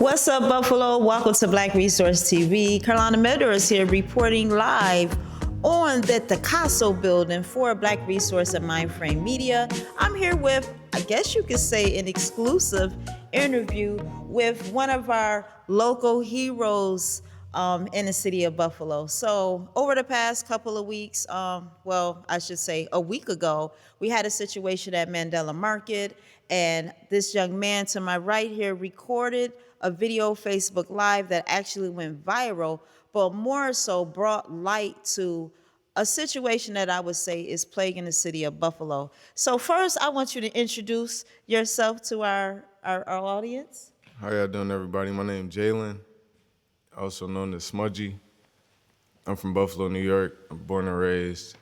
What's up, Buffalo? Welcome to Black Resource TV. Carolina Medor is here reporting live on the Picasso building for Black Resource and MyndFrame Media. I'm here with, I guess you could say, an exclusive interview with one of our local heroes in the city of Buffalo. So over the past couple of weeks, I should say a week ago, we had a situation at Mandela Market, and this young man to my right here recorded a video Facebook Live that actually went viral, but more so brought light to a situation that I would say is plaguing the city of Buffalo. So first, I want you to introduce yourself to our audience. How y'all doing, everybody? My name is Jalen, also known as Smudgy. I'm from Buffalo, New York. I'm born and raised,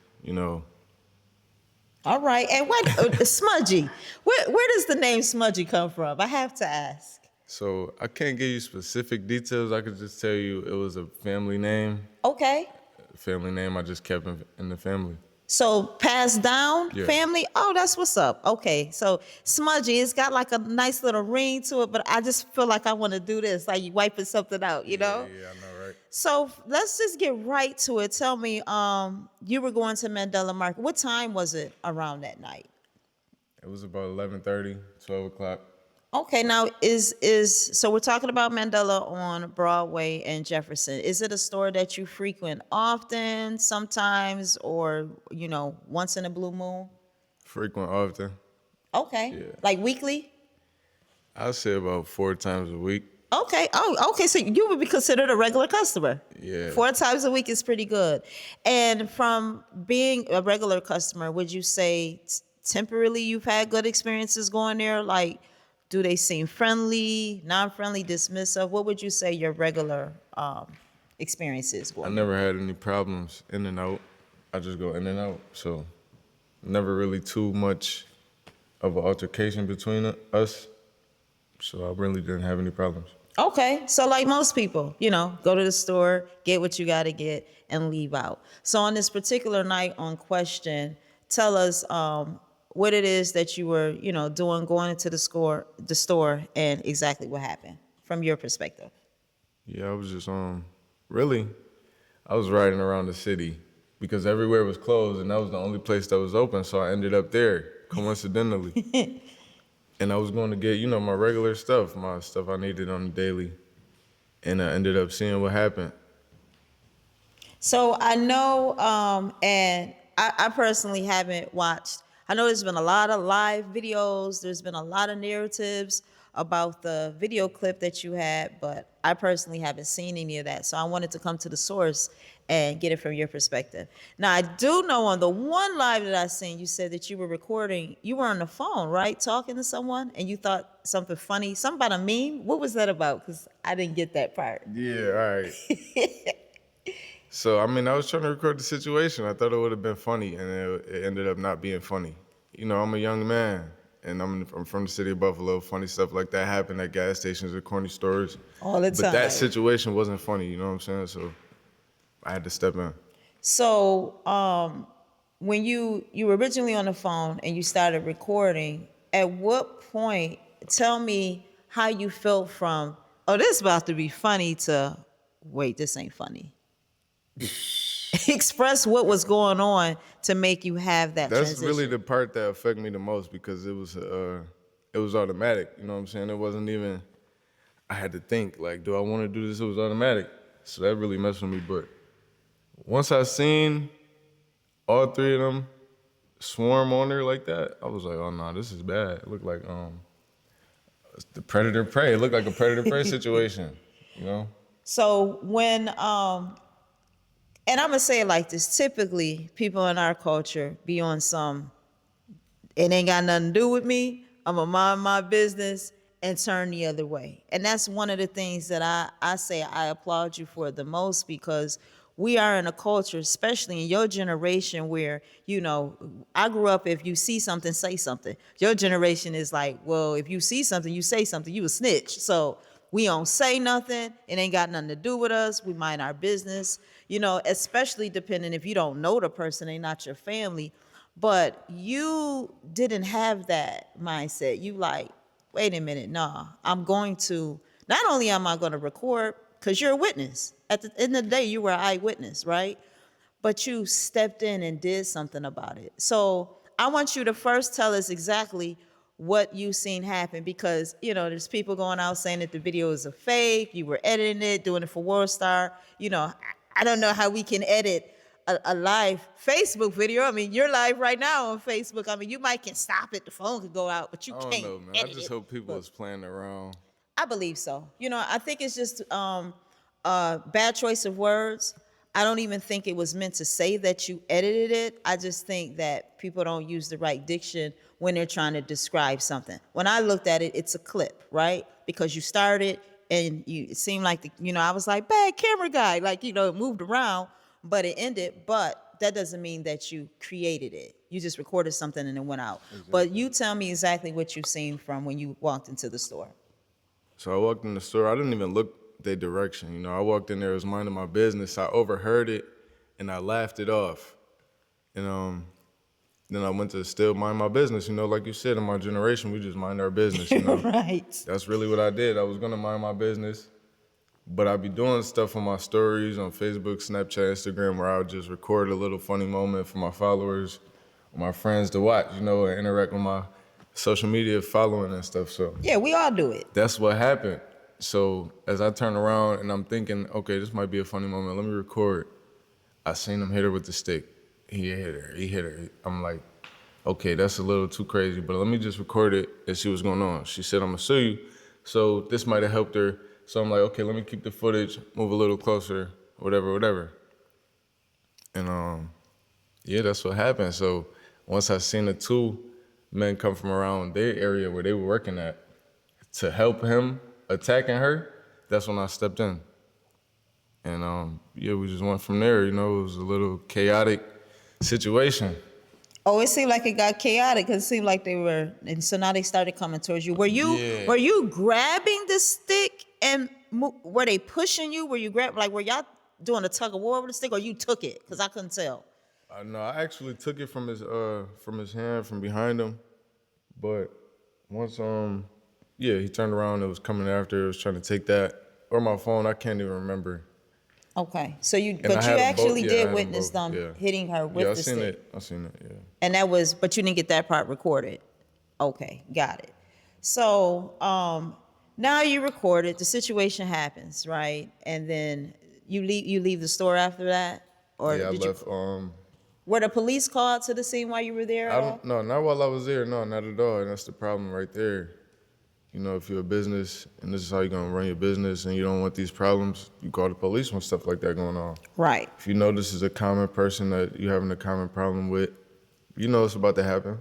All right, and what, Smudgy, where does the name Smudgy come from? I have to ask. So I can't give you specific details. I could just tell you it was a family name. Okay. A family name I just kept in the family. So passed down, Yeah. family? Oh, that's what's up. Okay, so Smudgy, it's got like a nice little ring to it, but I just feel like I want to do this, like you wiping something out, you know? Yeah, I know, right? So let's just get right to it. Tell me, you were going to Mandela Market. What time was it around that night? It was about 11:30, 12 o'clock. Okay, now so we're talking about Mandela on Broadway and Jefferson. Is it a store that you frequent often, sometimes, or once in a blue moon? Frequent often. Okay, Yeah. like weekly? I'd say about 4 times a week. Okay. Oh, okay. So you would be considered a regular customer. Yeah. 4 times a week is pretty good. And from being a regular customer, would you say temporarily you've had good experiences going there? Like, do they seem friendly, non-friendly, dismissive? What would you say your regular experience is I going? never had any problems in and out. I just go in and out. So never really too much of an altercation between us. So I really didn't have any problems. Okay, so like most people, go to the store, get what you got to get, and leave out. So on this particular night on question, tell us what it is that you were, doing, going into the store, and exactly what happened from your perspective. Yeah, I was just really, I was riding around the city because everywhere was closed and that was the only place that was open. So I ended up there coincidentally. And I was going to get, my regular stuff, my stuff I needed on the daily. And I ended up seeing what happened. So I know, and I personally haven't watched, I know there's been a lot of live videos, there's been a lot of narratives about the video clip that you had, but I personally haven't seen any of that. So I wanted to come to the source and get it from your perspective. Now, I do know on the one live that I seen, you said that you were recording, you were on the phone, right? Talking to someone, and you thought something funny, something about a meme. What was that about? Because I didn't get that part. Yeah, all right. So, I was trying to record the situation. I thought it would have been funny, and it ended up not being funny. I'm a young man, and I'm from the city of Buffalo. Funny stuff like that happen at gas stations or corny stores. All the time. But that situation wasn't funny, you know what I'm saying? So I had to step in. So when you were originally on the phone and you started recording, at what point, tell me how you felt from, oh, this is about to be funny, to, wait, this ain't funny. Express what was going on to make you have that That's transition. really the part that affected me the most because it was automatic, you know what I'm saying? It wasn't even, I had to think, like, do I want to do this? It was automatic. So that really messed with me. But once I seen all 3 of them swarm on her like that, I was like, oh no, this is bad. It looked like the predator prey. It looked like a predator prey situation, So when, and I'm gonna say it like this, typically people in our culture be on some, it ain't got nothing to do with me, I'm gonna mind my business and turn the other way. And that's one of the things that I say I applaud you for the most, because we are in a culture, especially in your generation, where, I grew up, if you see something, say something. Your generation is like, well, if you see something, you say something, you a snitch. So we don't say nothing, it ain't got nothing to do with us, we mind our business, especially depending if you don't know the person, they not your family. But you didn't have that mindset. You like, wait a minute, nah, I'm going to Not only am I going to record, because you're a witness. At the end of the day, you were an eyewitness, right? But you stepped in and did something about it. So I want you to first tell us exactly what you seen happen, because there's people going out saying that the video is a fake, you were editing it, doing it for World Star. I don't know how we can edit a live Facebook video. I mean, you're live right now on Facebook. I mean, you might can stop it, the phone could go out, but you I don't can't know, man. I edit just it. hope people is playing around. I believe so. I think it's just bad choice of words. I don't even think it was meant to say that you edited it. I just think that people don't use the right diction when they're trying to describe something. When I looked at it, it's a clip, right? Because you started and it seemed like, I was like, bad camera guy, like, it moved around, but it ended. But that doesn't mean that you created it. You just recorded something and it went out. Exactly. But you tell me exactly what you've seen from when you walked into the store. So I walked in the store. I didn't even look their direction. I walked in there, was minding my business. I overheard it, and I laughed it off. And then I went to still mind my business. Like you said, in my generation, we just mind our business. Right. That's really what I did. I was gonna mind my business, but I'd be doing stuff on my stories on Facebook, Snapchat, Instagram, where I would just record a little funny moment for my followers, or my friends to watch. And interact with my social media following and stuff. So yeah, we all do it. That's what happened. So as I turn around and I'm thinking, okay, this might be a funny moment. Let me record. I seen him hit her with the stick. He hit her. I'm like, okay, that's a little too crazy, but let me just record it and see what's going on. She said, I'm gonna sue you. So this might have helped her. So I'm like, okay, let me keep the footage, move a little closer, whatever. And yeah, that's what happened. So once I seen the two men come from around their area where they were working at to help him attacking her, that's when I stepped in. And yeah, we just went from there. It was a little chaotic situation. Oh, it seemed like it got chaotic because it seemed like they were, and so now they started coming towards you. Were you grabbing the stick and were they pushing you? Were y'all doing a tug of war with the stick, or you took it? Because I couldn't tell. No, I actually took it from his hand, from behind him. But once he turned around, it was coming after, it was trying to take that. Or my phone, I can't even remember. Okay, so you actually did witness them hitting her with the stick. I seen it, yeah. And but you didn't get that part recorded. Okay, got it. So now you recorded, the situation happens, right? And then you leave the store after that? Or yeah, I left. Were the police called to the scene while you were there at all? No, not while I was there. No, not at all. And that's the problem right there. If you're a business and this is how you're gonna run your business and you don't want these problems, you call the police when stuff like that going on. Right. If you know this is a common person that you're having a common problem with, it's about to happen.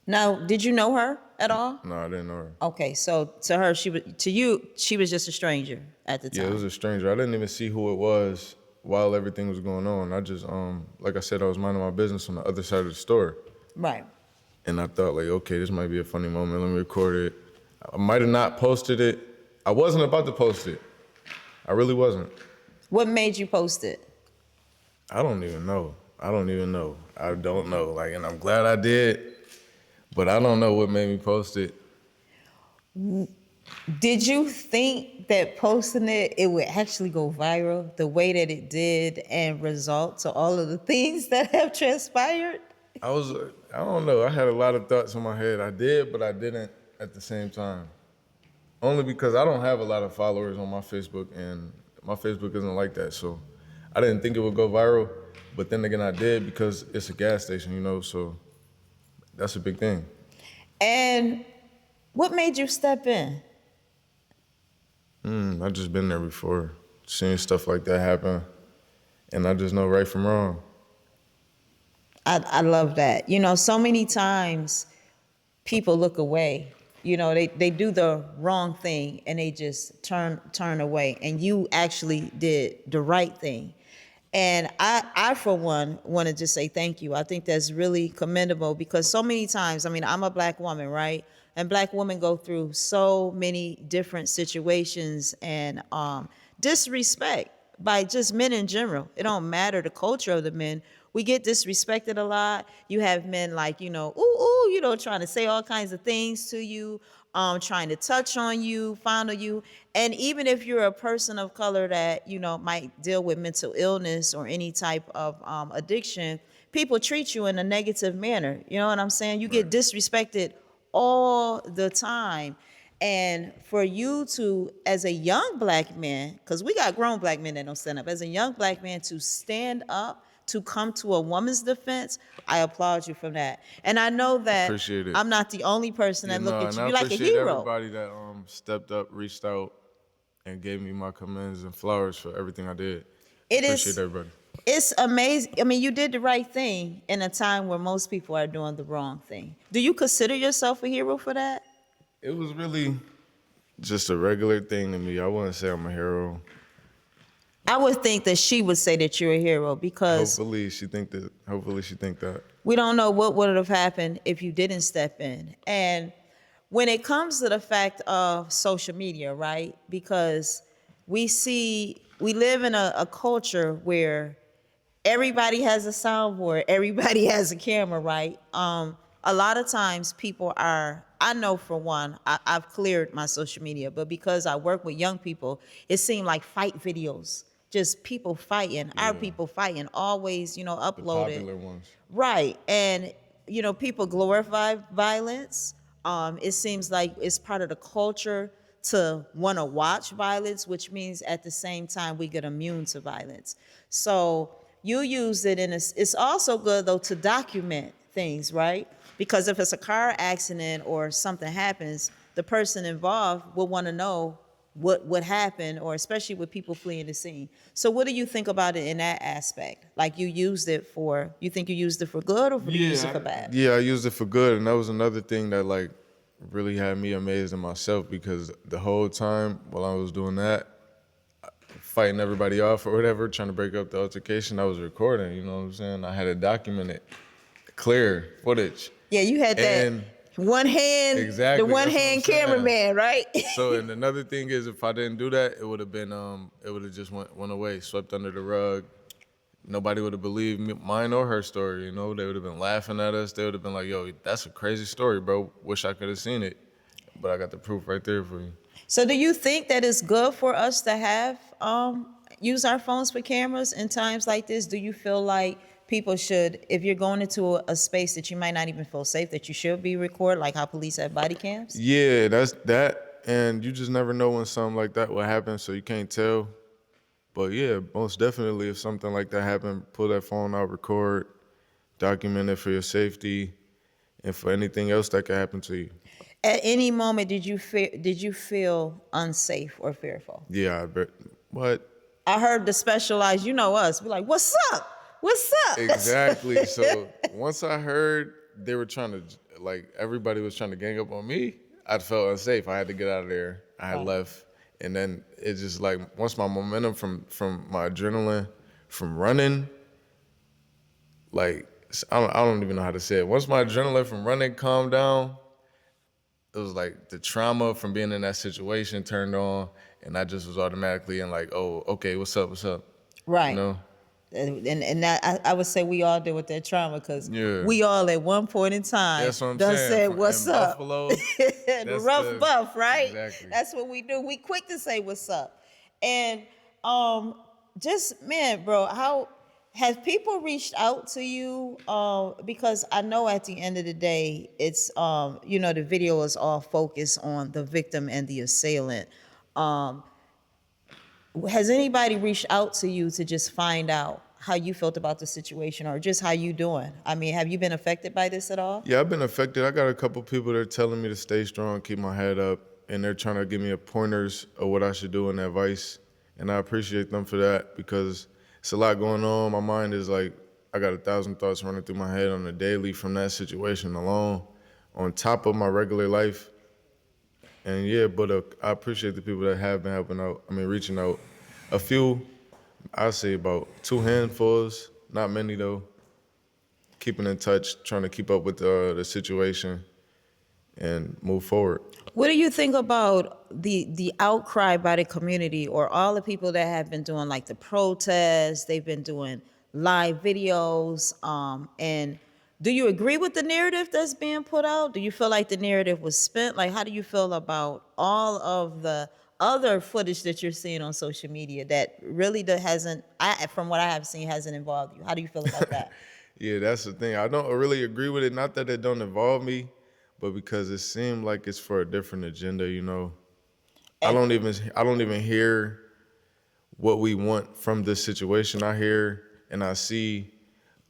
Now, did you know her at all? No, I didn't know her. Okay, so to her, she was just a stranger at the time. Yeah, it was a stranger. I didn't even see who it was while everything was going on. I just, like I said, I was minding my business on the other side of the store. Right. And I thought, like, okay, this might be a funny moment. Let me record it. I might have not posted it. I wasn't about to post it. I really wasn't. What made you post it? I don't even know. I don't know. Like, and I'm glad I did, but I don't know what made me post it. Did you think that posting it would actually go viral the way that it did and result to all of the things that have transpired? I don't know. I had a lot of thoughts in my head. I did, but I didn't at the same time. Only because I don't have a lot of followers on my Facebook, and my Facebook isn't like that. So I didn't think it would go viral, but then again, I did because it's a gas station, so that's a big thing. And what made you step in? I've just been there before, seeing stuff like that happen, and I just know right from wrong. I love that. So many times people look away. They do the wrong thing and they just turn away. And you actually did the right thing. And I for one, want to just say thank you. I think that's really commendable because so many times, I'm a Black woman, right? And Black women go through so many different situations and disrespect by just men in general. It don't matter the culture of the men. We get disrespected a lot. You have men like, ooh, trying to say all kinds of things to you, trying to touch on you, fondle you. And even if you're a person of color that, might deal with mental illness or any type of addiction, people treat you in a negative manner. You know what I'm saying? You get Right. disrespected all the time. And for you to, as a young black man, because we got grown black men that don't stand up, as a young black man to stand up, to come to a woman's defense, I applaud you for that. And I know that Appreciate it. I'm not the only person Yeah, that look no, at and you. I You're like a appreciate hero. everybody that stepped up, reached out, and gave me my commends and flowers for everything I did. It Appreciate is, everybody. it's amazing. I mean, you did the right thing in a time where most people are doing the wrong thing. Do you consider yourself a hero for that? It was really just a regular thing to me. I wouldn't say I'm a hero. I would think that she would say that you're a hero because Hopefully she think that. Hopefully she think that. we don't know what would have happened if you didn't step in. And when it comes to the fact of social media, right? Because we live in a culture where everybody has a soundboard, everybody has a camera, right? A lot of times I know for one, I've cleared my social media, but because I work with young people, it seemed like fight videos, just people fighting, our Yeah. people fighting, always, The uploaded. popular ones. Right. And, people glorify violence. It seems like it's part of the culture to want to watch violence, which means at the same time we get immune to violence. So you use it it's also good though to document things, right? Because if it's a car accident or something happens, the person involved will want to know what happened, or especially with people fleeing the scene. So what do you think about it in that aspect? Like you think you used it for good, or do you use it for bad? Yeah, I used it for good, and that was another thing that like really had me amazed in myself because the whole time while I was doing that, fighting everybody off or whatever, trying to break up the altercation, I was recording. You know what I'm saying? I had to document it, clear footage. Yeah, you had that And one hand, exactly, the one that's what I'm hand saying. cameraman, right? So, and another thing is, if I didn't do that, it would have been, it would have just went away, swept under the rug. Nobody would have believed mine or her story. They would have been laughing at us. They would have been like, "Yo, that's a crazy story, bro. Wish I could have seen it." But I got the proof right there for you. So do you think that it's good for us to have use our phones for cameras in times like this? Do you feel like people should, if you're going into a space that you might not even feel safe, that you should be recorded, like how police have body cams? Yeah, that's that. And you just never know when something like that will happen, so you can't tell. But yeah, most definitely, if something like that happened, pull that phone out, record, document it for your safety, and for anything else that could happen to you. At any moment, did you feel unsafe or fearful? Yeah, I bet. What? I heard the specialized, us, be like, "What's up? What's up?" Exactly. So once I heard they were trying to, like, everybody was trying to gang up on me, I felt unsafe. I had to get out of there. I had Right. left. And then it just like, once my momentum from my adrenaline from running, like, I don't even know how to say it. Once my adrenaline from running calmed down, it was like the trauma from being in that situation turned on, and I just was automatically in like, oh, okay, what's up, what's up? Right. You know? And that I would say we all deal with that trauma because Yeah. we all at one point in time That's what I'm done saying. said, From- "What's in up?" Buffalo, The that's rough buff, right? Exactly. That's what we do. We quick to say what's up. And just man, bro, how have people reached out to you? Because I know at the end of the day, it's the video is all focused on the victim and the assailant. Has anybody reached out to you to just find out how you felt about the situation or just how you doing? I mean, have you been affected by this at all? Yeah, I've been affected. I got a couple people that are telling me to stay strong, keep my head up, and they're trying to give me pointers of what I should do and advice. And I appreciate them for that because it's a lot going on. My mind is like, I got 1,000 thoughts running through my head on a daily from that situation alone, on top of my regular life. And yeah, but I appreciate the people that have been helping out. I mean, reaching out. A few, I'd say about 2 handfuls, not many though. Keeping in touch, trying to keep up with the situation and move forward. What do you think about the outcry by the community or all the people that have been doing like the protests? They've been doing live videos, and Do you agree with the narrative that's being put out? Do you feel like the narrative was spent? Like, how do you feel about all of the other footage that you're seeing on social media that really hasn't, from what I have seen, hasn't involved you? How do you feel about that? Yeah, that's the thing. I don't really agree with it. Not that it don't involve me, but because it seemed like it's for a different agenda. You know, And I don't even hear what we want from this situation. I hear and I see,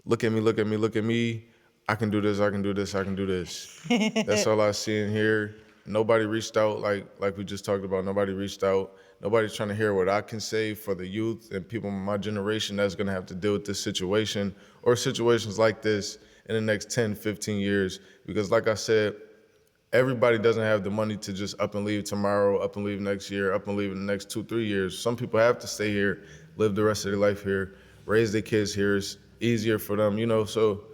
look at me, look at me, look at me. I can do this, I can do this, I can do this. That's all I see and hear. Nobody reached out like we just talked about. Nobody reached out. Nobody's trying to hear what I can say for the youth and people in my generation that's gonna have to deal with this situation or situations like this in the next 10, 15 years. Because like I said, everybody doesn't have the money to just up and leave tomorrow, up and leave next year, up and leave in the next 2, 3 years. Some people have to stay here, live the rest of their life here, raise their kids here. It's easier for them, you know. So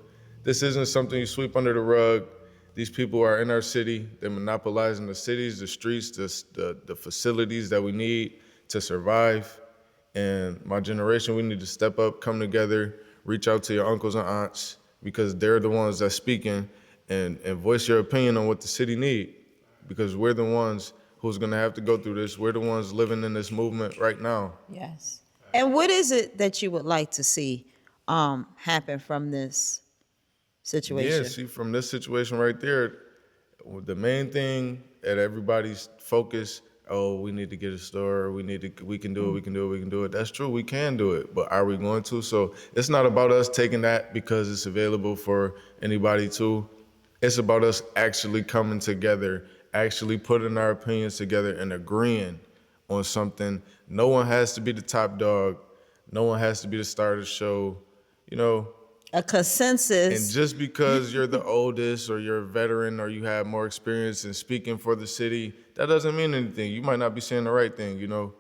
this isn't something you sweep under the rug. These people are in our city. They're monopolizing the cities, the streets, the facilities that we need to survive. And my generation, we need to step up, come together, reach out to your uncles and aunts because they're the ones that's speaking and voice your opinion on what the city need because we're the ones who's gonna have to go through this. We're the ones living in this movement right now. yes. And what is it that you would like to see happen from this situation? Yeah, see, from this situation right there, the main thing at everybody's focus, oh, we need to get a store, we can do it, we can do it, we can do it. That's true, we can do it, but are we going to? So it's not about us taking that because it's available for anybody to. It's about us actually coming together, actually putting our opinions together and agreeing on something. No one has to be the top dog. No one has to be the star of the show, you know. A consensus. And just because you're the oldest or you're a veteran or you have more experience in speaking for the city, that doesn't mean anything. You might not be saying the right thing, you know?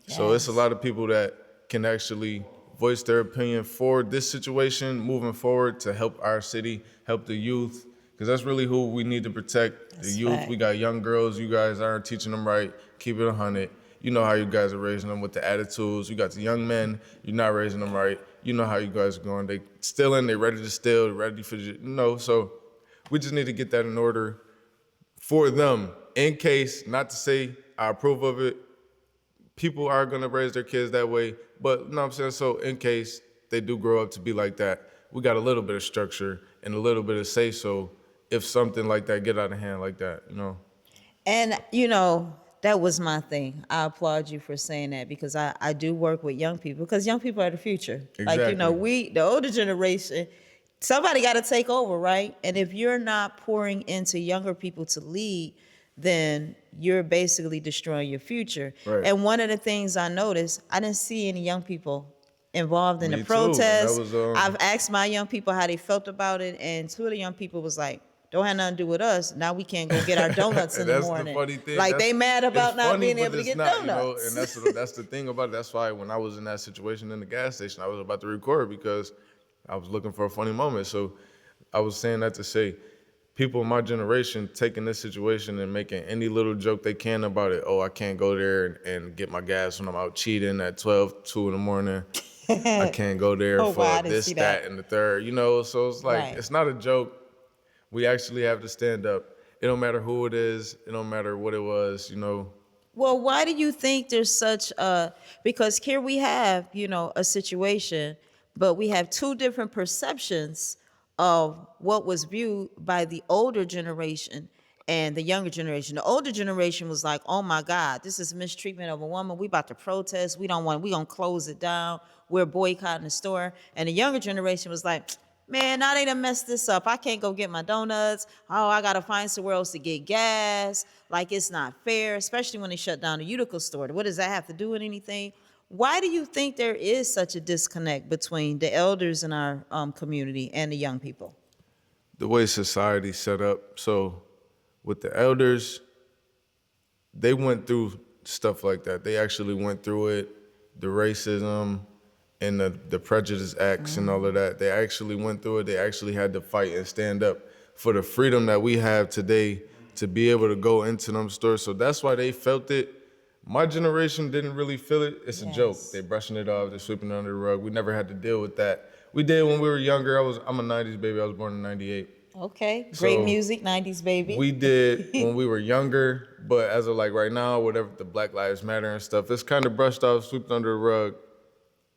Yes. So it's a lot of people that can actually voice their opinion for this situation moving forward to help our city, help the youth, because that's really who we need to protect, the That's youth. right. We got young girls, you guys aren't teaching them right, keep it 100. You know how you guys are raising them with the attitudes. You got the young men, you're not raising them right. You know how you guys are going. They stealing, they ready to steal, they ready for, you know, so we just need to get that in order for them in case, not to say I approve of it, people are gonna raise their kids that way, but you know what I'm saying? So in case they do grow up to be like that, we got a little bit of structure and a little bit of say so if something like that get out of hand like that, you know? And, that was my thing. I applaud you for saying that because I do work with young people because young people are the future. Exactly. Like, the older generation, somebody got to take over, right? And if you're not pouring into younger people to lead, then you're basically destroying your future. Right. And one of the things I noticed, I didn't see any young people involved in Me the too. protest. That was, I've asked my young people how they felt about it, and two of the young people was like, don't have nothing to do with us. Now we can't go get our donuts in the morning. That's the funny thing. Like, they mad about It's not funny, being but able to it's get not, donuts. and that's the thing about it. That's why when I was in that situation in the gas station, I was about to record because I was looking for a funny moment. So I was saying that to say, people in my generation taking this situation and making any little joke they can about it. Oh, I can't go there and get my gas when I'm out cheating at 12, 2 in the morning. I can't go there Oh, for wow, I didn't this, see that, that. and the third. You know, so it's like, Right. It's not a joke. We actually have to stand up. It don't matter who it is. It don't matter what it was, you know. Well, why do you think there's such because here we have, a situation, but we have two different perceptions of what was viewed by the older generation and the younger generation. The older generation was like, oh my God, this is mistreatment of a woman. We about to protest. We gonna close it down. We're boycotting the store. And the younger generation was like, man, now they done messed this up. I can't go get my donuts. Oh, I gotta find somewhere else to get gas. Like, it's not fair, especially when they shut down the Utica store. What does that have to do with anything? Why do you think there is such a disconnect between the elders in our community and the young people? The way society's set up. So with the elders, they went through stuff like that. They actually went through it, the racism and the prejudice acts and all of that. They actually went through it. They actually had to fight and stand up for the freedom that we have today to be able to go into them stores. So that's why they felt it. My generation didn't really feel it. It's a joke. Yes. They brushing it off. They're sweeping it under the rug. We never had to deal with that. We did when we were younger. I'm a '90s baby. I was born in '98. Okay. Great So music, 90s baby. we did when we were younger, but as of like right now, whatever the Black Lives Matter and stuff, it's kind of brushed off, swept under the rug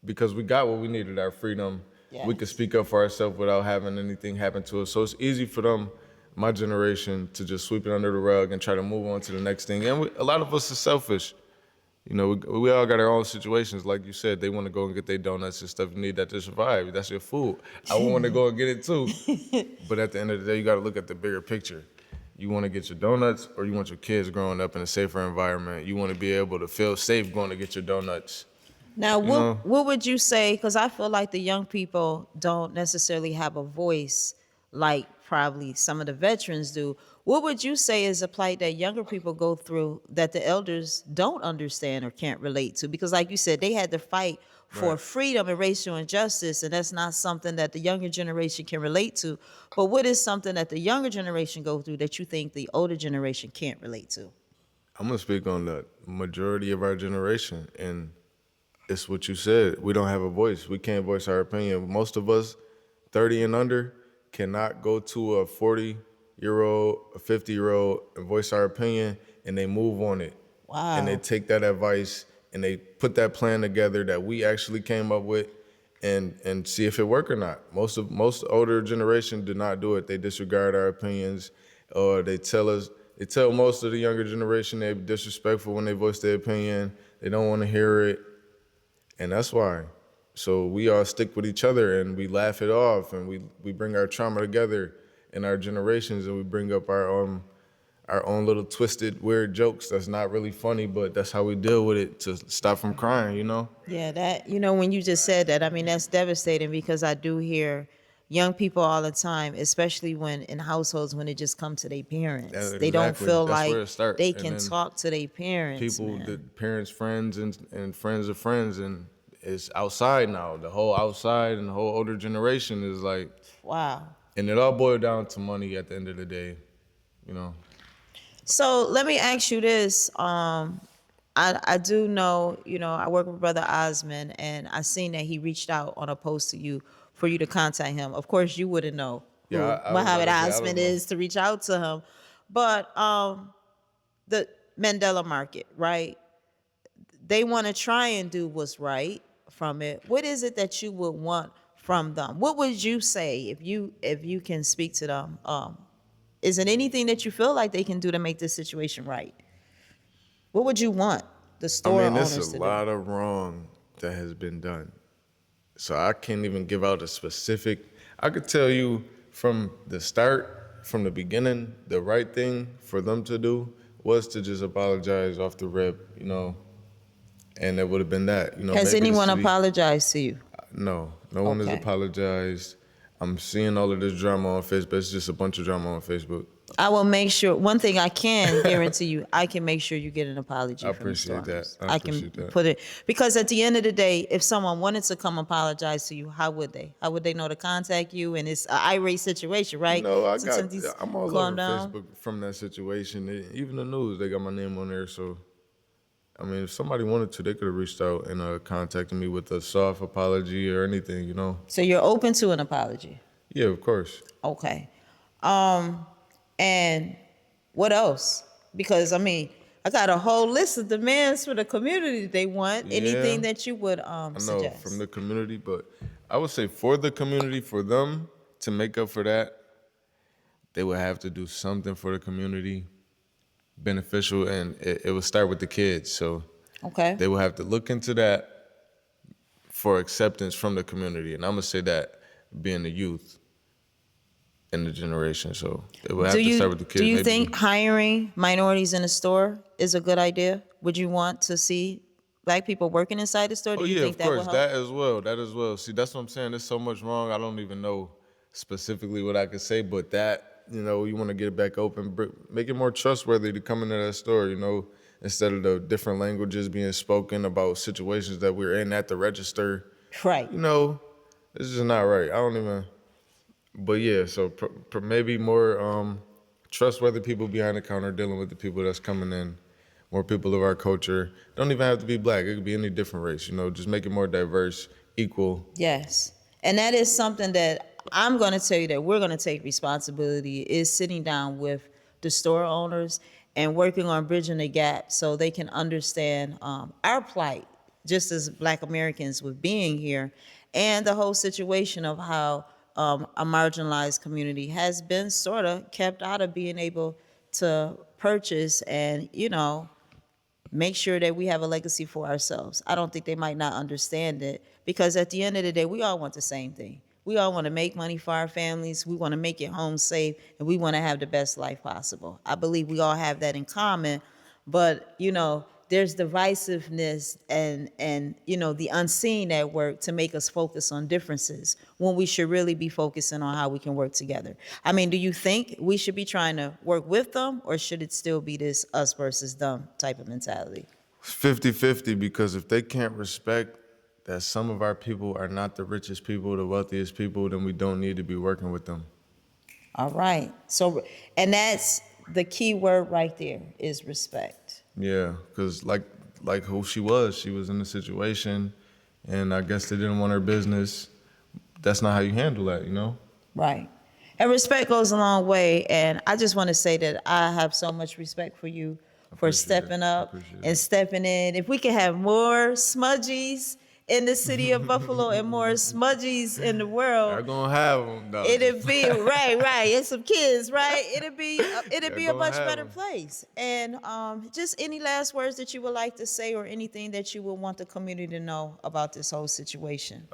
because we got what we needed, our freedom. We could Yes. speak up for ourselves without having anything happen to us. So it's easy for them, my generation, to just sweep it under the rug and try to move on to the next thing. And a lot of us are selfish. You know, we all got our own situations. Like you said, they want to go and get their donuts and stuff. You need that to survive. That's your food. I want to go and get it too. But at the end of the day, you got to look at the bigger picture. You want to get your donuts, or you want your kids growing up in a safer environment. You want to be able to feel safe going to get your donuts. Now, You know? what would you say? Because I feel like the young people don't necessarily have a voice like probably some of the veterans do. What would you say is a plight that younger people go through that the elders don't understand or can't relate to? Because, like you said, they had to fight for Right. freedom and racial injustice, and that's not something that the younger generation can relate to. But what is something that the younger generation go through that you think the older generation can't relate to? I'm going to speak on the majority of our generation. And it's what you said. We don't have a voice. We can't voice our opinion. Most of us, 30 and under, cannot go to a 40-year-old, a 50-year-old and voice our opinion, and they move on it. Wow. And they take that advice and they put that plan together that we actually came up with and see if it work or not. Most older generation do not do it. They disregard our opinions, or they tell most of the younger generation they're disrespectful when they voice their opinion. They don't want to hear it. And that's why. So we all stick with each other and we laugh it off, and we bring our trauma together in our generations, and we bring up our own little twisted, weird jokes that's not really funny, but that's how we deal with it to stop from crying, you know? Yeah, that, when you just said that, I mean, that's devastating because I do hear young people all the time, especially when in households when it just comes to their parents. They don't Exactly. feel That's where like it starts. they And can then talk to their parents, people, man. the parents' friends and friends of friends, and it's outside now. The whole outside and the whole older generation is like, Wow. and it all boiled down to money at the end of the day, you know? So let me ask you this. I do know, I work with Brother Osmond, and I seen that he reached out on a post to you for you to contact him. Of course, you wouldn't know who Yeah, I was Muhammad about to say, I Osmond don't know. is to reach out to him. But the Mandela market, right? They want to try and do what's right from it. What is it that you would want from them? What would you say if you can speak to them? Is it anything that you feel like they can do to make this situation right? What would you want the I store mean, there's a owners to do? lot of wrong that has been done. So I can't even give out a specific. I could tell you from the start, from the beginning, the right thing for them to do was to just apologize off the rip, and it would have been that. Has Maybe the anyone city. apologized to you? No one has Okay. apologized. I'm seeing all of this drama on Facebook. It's just a bunch of drama on Facebook. I will make sure. One thing I can guarantee you, I can make sure you get an apology I from the store appreciate owners. that. I can appreciate that. put it because at the end of the day, if someone wanted to come apologize to you, how would they? How would they know to contact you? And it's an irate situation, right? Sometimes I'm all calm over down. Facebook from that situation. Even the news, they got my name on there. So, I mean, if somebody wanted to, they could have reached out and contacted me with a soft apology or anything. So you're open to an apology. Yeah, of course. Okay. And what else? Because I mean, I got a whole list of demands for the community they want. Anything Yeah. that you would I know suggest? from the community, but I would say for the community, for them to make up for that, they would have to do something for the community beneficial, and it would start with the kids. So Okay. they would have to look into that for acceptance from the community. And I'm going to say that being the youth in the generation. So they would have to start with the kids. Do you maybe. think hiring minorities in the store is a good idea? Would you want to see Black people working inside the store? Oh, Do you yeah, think of that will course. help? That as well. See, that's what I'm saying. There's so much wrong. I don't even know specifically what I could say, but that, you want to get it back open, make it more trustworthy to come into that store, instead of the different languages being spoken about situations that we're in at the register. Right. This is not right. I don't even, but yeah, so maybe more trustworthy people behind the counter dealing with the people that's coming in more people of our culture. Don't even have to be black. It could be any different race, just make it more diverse, equal. Yes. And that is something that I'm going to tell you that we're going to take responsibility is sitting down with the store owners and working on bridging the gap so they can understand our plight, just as Black Americans with being here, and the whole situation of how a marginalized community has been sort of kept out of being able to purchase and, make sure that we have a legacy for ourselves. I don't think they might not understand it because at the end of the day, we all want the same thing. We all want to make money for our families. We want to make it home safe, and we want to have the best life possible. I believe we all have that in common, but there's divisiveness and the unseen at work to make us focus on differences when we should really be focusing on how we can work together. I mean, do you think we should be trying to work with them, or should it still be this us versus them type of mentality? 50-50, because if they can't respect that some of our people are not the richest people, the wealthiest people, then we don't need to be working with them. All right. So, and that's the key word right there is respect. Yeah, because like who she was in a situation, and I guess they didn't want her business. That's not how you handle that, Right. And respect goes a long way. And I just want to say that I have so much respect for you for stepping up and stepping in. If we could have more Smudgies in the city of Buffalo and more Smudgies in the world, they're gonna have them, though. It'd be right, and some kids, right? It'd be a much better place. And just any last words that you would like to say, or anything that you would want the community to know about this whole situation?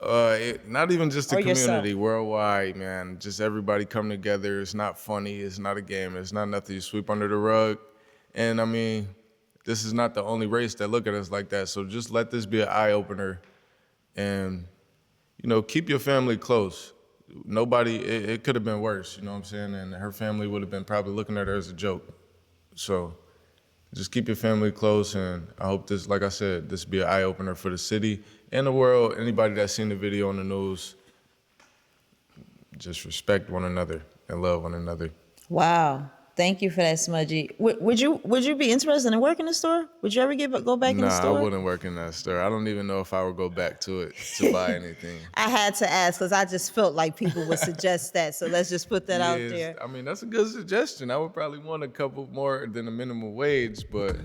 Not even just the Or community, yourself. worldwide, man. Just everybody come together. It's not funny. It's not a game. It's not nothing you sweep under the rug. And I mean, this is not the only race that look at us like that. So just let this be an eye opener. And, keep your family close. Nobody, it could have been worse, you know what I'm saying? And her family would have been probably looking at her as a joke. So just keep your family close. And I hope this, like I said, this be an eye opener for the city and the world. Anybody that's seen the video on the news, just respect one another and love one another. Wow. Thank you for that, Smudgy. Would you be interested in working in the store? Would you ever go back in the store? Nah, I wouldn't work in that store. I don't even know if I would go back to it to buy anything. I had to ask because I just felt like people would suggest that. So let's just put that out there. I mean, that's a good suggestion. I would probably want a couple more than the minimum wage, but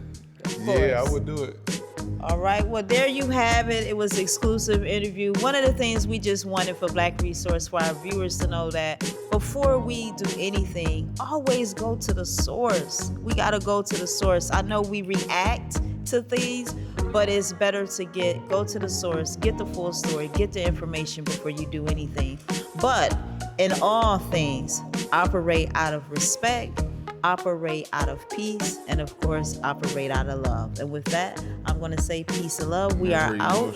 yeah, I would do it. All right. Well, there you have it. It was an exclusive interview. One of the things we just wanted for Black Resource, for our viewers to know that before we do anything, always go to the source. We got to go to the source. I know we react to things, but it's better to go to the source, get the full story, get the information before you do anything. But in all things, operate out of respect, operate out of peace, and of course, operate out of love. And with that, I'm going to say peace and love. We are out.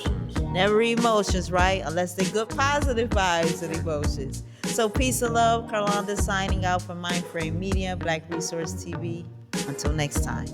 Never emotions, right? Unless they're good, positive vibes and emotions. So peace and love. Carlonda signing out from MyndFrame Media, Black Resource TV. Until next time.